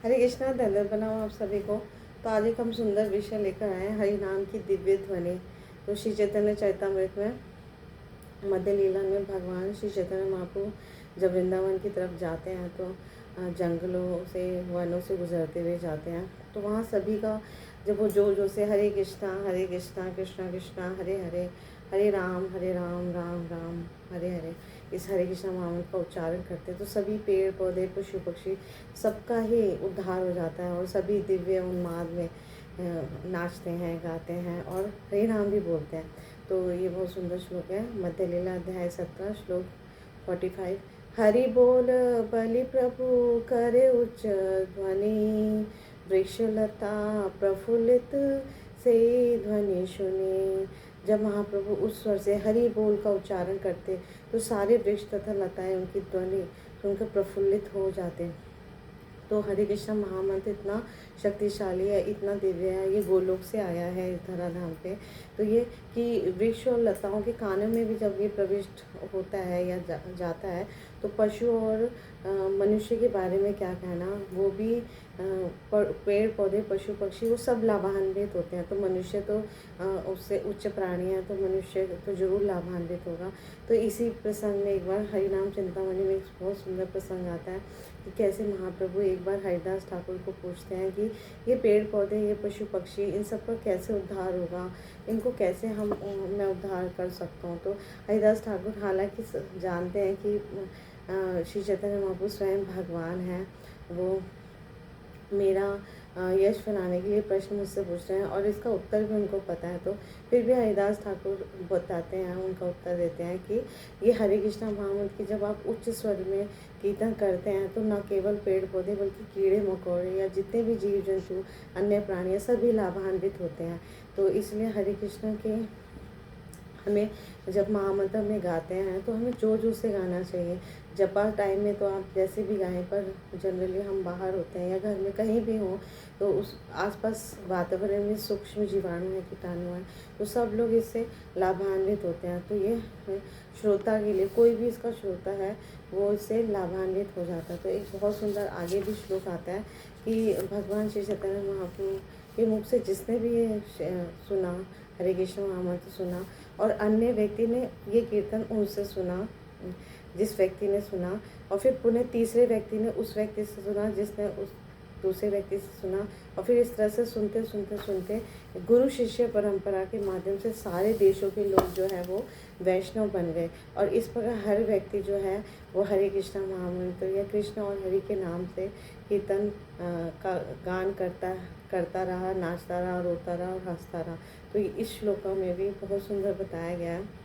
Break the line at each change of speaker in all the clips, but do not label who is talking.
हरे कृष्णा, धन्यवाद बनाओ आप सभी को। तो आज एक हम सुंदर विषय लेकर आए हैं, हरि नाम की दिव्य ध्वनि। तो श्री चैतन्य चरितमृत में मध्य लीला में भगवान श्री चैतन्य महाप्रभु जब वृंदावन की तरफ जाते हैं तो जंगलों से, वनों से गुजरते हुए जाते हैं। तो वहाँ सभी का जब वो जो से हरे कृष्णा कृष्णा कृष्णा हरे हरे, हरे राम राम राम हरे हरे, इस हरे कृष्णा महामंत्र का उच्चारण करते हैं तो सभी पेड़ पौधे, पशु पक्षी, सबका ही उद्धार हो जाता है और सभी दिव्य उन्माद में नाचते हैं, गाते हैं और हरे नाम भी बोलते हैं। तो ये बहुत सुंदर श्लोक है। मध्य लीला अध्याय 17 श्लोक 45। हरि बोल बलि प्रभु करे उच्च ध्वनि, वृक्षलता प्रफुल्लित से ध्वनि सुने। जब महाप्रभु उस स्वर से हरि बोल का उच्चारण करते तो सारे वृक्ष तथा लताएं उनकी ध्वनि सुनकर प्रफुल्लित हो जाते। तो हरे कृष्ण महामंत्र इतना शक्तिशाली है, इतना दिव्य है, ये गोलोक से आया है इस धराधाम पे। तो ये कि वृक्ष और लताओं के कानों में भी जब ये प्रविष्ट होता है या जाता है तो पशु और मनुष्य के बारे में क्या कहना, वो भी पेड़ पौधे, पशु पक्षी, वो सब लाभान्वित होते हैं। तो मनुष्य तो उससे उच्च प्राणी है, तो मनुष्य तो जरूर लाभान्वित होगा। तो इसी प्रसंग में एक बार हरिनाम चिंतामणि में एक बहुत सुंदर प्रसंग आता है कि कैसे महाप्रभु एक बार हरिदास ठाकुर को पूछते हैं कि ये पेड़ पौधे, ये पशु पक्षी, इन सब का कैसे उद्धार होगा, इनको कैसे मैं उद्धार कर सकता हूँ। तो हरिदास ठाकुर हालांकि जानते हैं कि श्री चैतन्य महाप्रभु स्वयं भगवान हैं, वो मेरा यश बनाने के लिए प्रश्न मुझसे पूछ रहे हैं और इसका उत्तर भी उनको पता है। तो फिर भी हरिदास ठाकुर बताते हैं, उनका उत्तर देते हैं कि ये हरे कृष्णा महामंत्र की जब आप उच्च स्वर में कीर्तन करते हैं तो न केवल पेड़ पौधे बल्कि कीड़े मकोड़े या जितने भी जीव जंतु, अन्य प्राणी, सभी लाभान्वित होते हैं। तो इसलिए हरे कृष्ण के हमें जब महामंत्र में गाते हैं तो हमें जोर जोर से गाना चाहिए। जपा टाइम में तो आप जैसे भी गाएं, पर जनरली हम बाहर होते हैं या घर में कहीं भी हों तो उस आसपास वातावरण में सूक्ष्म जीवाणु हैं, कीटाणु हैं, तो सब लोग इससे लाभान्वित होते हैं। तो ये श्रोता के लिए, कोई भी इसका श्रोता है वो इससे लाभान्वित हो जाता है। तो एक बहुत सुंदर आगे भी श्लोक आता है कि भगवान श्री चैतन्य महाप्रभु के मुख से जिसने भी ये सुना, हरे कृष्ण महामंत्र सुना, और अन्य व्यक्ति ने ये कीर्तन उनसे सुना, जिस व्यक्ति ने सुना, और फिर पुनः तीसरे व्यक्ति ने उस व्यक्ति से सुना जिसने उस दूसरे व्यक्ति से सुना, और फिर इस तरह से सुनते सुनते सुनते गुरु शिष्य परंपरा के माध्यम से सारे देशों के लोग जो है वो वैष्णव बन गए। और इस प्रकार हर व्यक्ति जो है वो हरे कृष्णा महामंत्र या कृष्ण और हरि के नाम से कीर्तन का गान करता रहा, नाचता रहा, रोता रहा और हंसता रहा। तो इस श्लोकों में भी बहुत सुंदर बताया गया है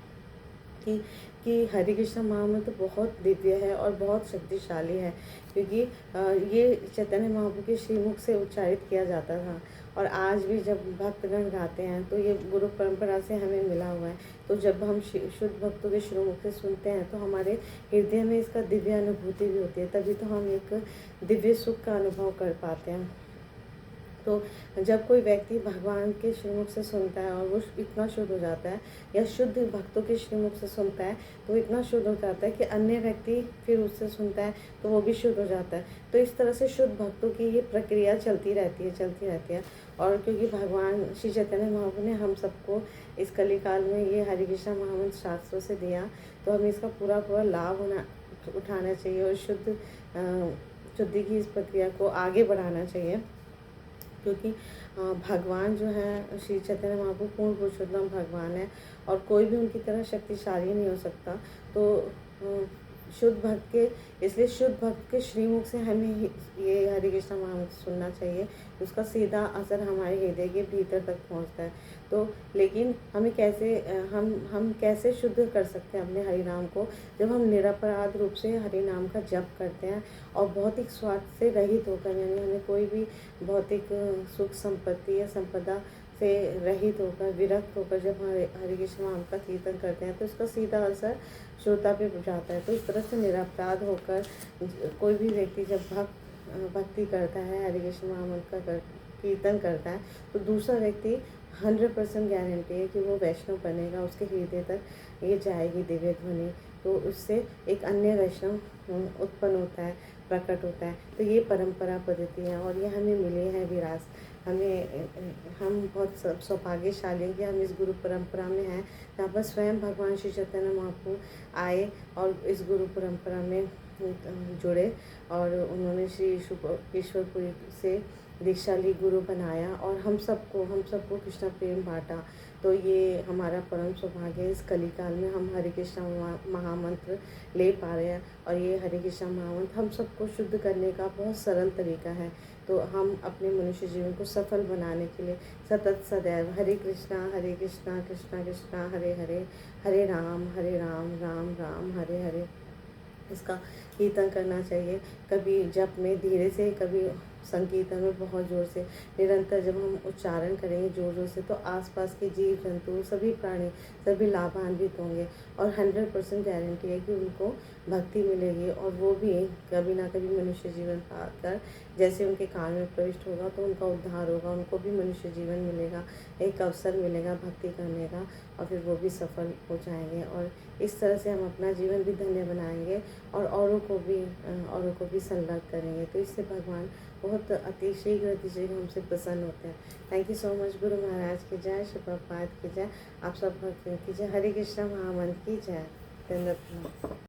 कि हरे कृष्ण महामंत्र बहुत दिव्य है और बहुत शक्तिशाली है, क्योंकि ये चैतन्य महाप्रभु के श्रीमुख से उच्चारित किया जाता था। और आज भी जब भक्तगण गाते हैं तो ये गुरु परंपरा से हमें मिला हुआ है। तो जब हम शुद्ध भक्तों के श्रीमुख से सुनते हैं तो हमारे हृदय में इसका दिव्य अनुभूति भी होती है, तभी तो हम एक दिव्य सुख का अनुभव कर पाते हैं। तो जब कोई व्यक्ति भगवान के श्रीमुख से सुनता है और वो इतना शुद्ध हो जाता है, या शुद्ध भक्तों के श्रीमुख से सुनता है तो इतना शुद्ध हो जाता है कि अन्य व्यक्ति फिर उससे सुनता है तो वो भी शुद्ध हो जाता है। तो इस तरह से शुद्ध भक्तों की ये प्रक्रिया चलती रहती है। और क्योंकि भगवान श्री चैतन्य महाप्रभु ने हम सबको इस कलिकाल में ये हरे कृष्ण महामंत्र शास्त्रों से दिया, तो हमें इसका पूरा लाभ उठाना चाहिए और शुद्धि की इस प्रक्रिया को आगे बढ़ाना चाहिए। क्योंकि भगवान जो है श्री चैतन्य महाप्रभु पूर्ण पुरुषोत्तम भगवान है और कोई भी उनकी तरह शक्तिशाली नहीं हो सकता। तो शुद्ध भक्त के, इसलिए शुद्ध भक्त के श्रीमुख से हमें ये हरे कृष्ण महामंत्र सुनना चाहिए, उसका सीधा असर हमारे हृदय के भीतर तक पहुंचता है। तो लेकिन हमें कैसे हम कैसे शुद्ध कर सकते हैं अपने हरि नाम को, जब हम निरपराध रूप से हरि नाम का जप करते हैं और भौतिक स्वार्थ से रहित होकर, यानी हमें कोई भी भौतिक सुख संपत्ति या संपदा से रहित होकर, विरक्त होकर जब हरे कृष्ण नाम का कीर्तन करते हैं तो इसका सीधा असर श्रोता पे जाता है। तो इस तरह से निरपराध होकर कोई भी व्यक्ति जब भक्ति करता है, हरे कृष्ण महामंत्र का कीर्तन करता है, तो दूसरा व्यक्ति 100% गारंटी है कि वो वैष्णव बनेगा, उसके हृदय तक ये जाएगी दिव्य ध्वनि। तो उससे एक अन्य वैष्णव उत्पन्न होता है। प्रकट होता है। तो ये परंपरा पद्धति है और ये हमें मिली है विरासत। हम बहुत सौभाग्यशाली हैं कि हम इस गुरु परंपरा में हैं, जहाँ पर स्वयं भगवान श्री चैतन्य महाप्रभु आए और इस गुरु परंपरा में जुड़े और उन्होंने श्री ईश्वरपुरी से दीक्षा ली, गुरु बनाया और हम सबको कृष्ण प्रेम बांटा। तो ये हमारा परम सौभाग्य है। इस कलिकाल में हम हरे कृष्णा महामंत्र ले पा रहे हैं और ये हरे कृष्णा महामंत्र हम सबको शुद्ध करने का बहुत सरल तरीका है। तो हम अपने मनुष्य जीवन को सफल बनाने के लिए सतत सदैव हरे कृष्णा कृष्णा कृष्णा हरे हरे, हरे राम राम राम हरे हरे इसका कीर्तन करना चाहिए। कभी जप में धीरे से, कभी संकीर्तन में बहुत ज़ोर से। निरंतर जब हम उच्चारण करेंगे ज़ोर ज़ोर से तो आसपास के जीव जंतु सभी प्राणी सभी लाभान्वित होंगे और 100% गारंटी है कि उनको भक्ति मिलेगी और वो भी कभी ना कभी मनुष्य जीवन पाकर जैसे उनके कान में प्रविष्ट होगा तो उनका उद्धार होगा, उनको भी मनुष्य जीवन मिलेगा, एक अवसर मिलेगा भक्ति करने का और फिर वो भी सफल हो जाएंगे। और इस तरह से हम अपना जीवन भी धन्य बनाएंगे और औरों को भी संलग्न करेंगे। तो इससे भगवान बहुत अतिशीघ्र हमसे प्रसन्न होते हैं। Thank you so much. Guru Maharaj की जय, श्री प्रभुपाद की जय, आप सब भक्तों की जय, हरे कृष्णा महामंत्र की जय। धन्यवाद।